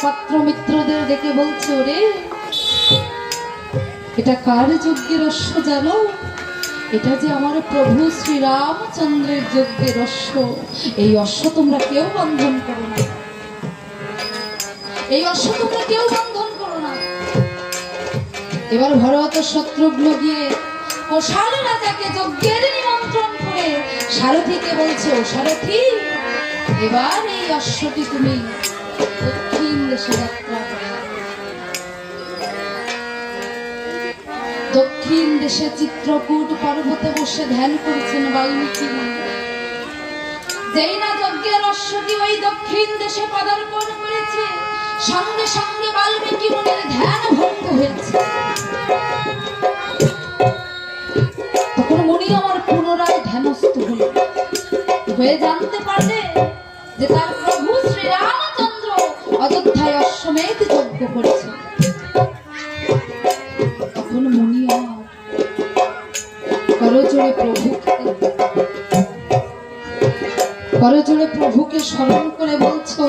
পাত্র মিত্রদের ডেকে বলছে, ওরে এটা কার যজ্ঞের অশ্ব জানো? এটা যে আমার প্রভু শ্রীরামচন্দ্রের যজ্ঞের অশ্ব। এই অশ্ব তোমরা কেউ বন্ধন করো না, এই অশ্ব তোমরা কেউ বন্ধন করো না। এবার ভরত শত্রুঘ্ন গিয়ে কোশাল রাজাকে যজ্ঞের নিমন্ত্রণ করে সারথীকে বলছে, ও সারথী, এবার এই অশ্বটি তুমি দক্ষিণ দেশে যাত্রা করো। দক্ষিণ দেশে চিত্রকূট পর্বতে বসে ধ্যান করেছেন বাল্মীকি। যেই না যজ্ঞের অশ্বটি ওই দক্ষিণ দেশে পদার্পণ করেছে, সঙ্গে সঙ্গে বাল্মীকি মুনির ধ্যান ভঙ্গ হয়েছে। তখন মুনি আমার পুনরায় ধ্যানস্থ হয়ে জানতে পারলে যে তার প্রভু শ্রীরামচন্দ্র অযোধ্যায় অশ্বমেধ যজ্ঞ করেছে। তখন মুনি আমার করজোড়ে প্রভুকে স্মরণ করে বলছো,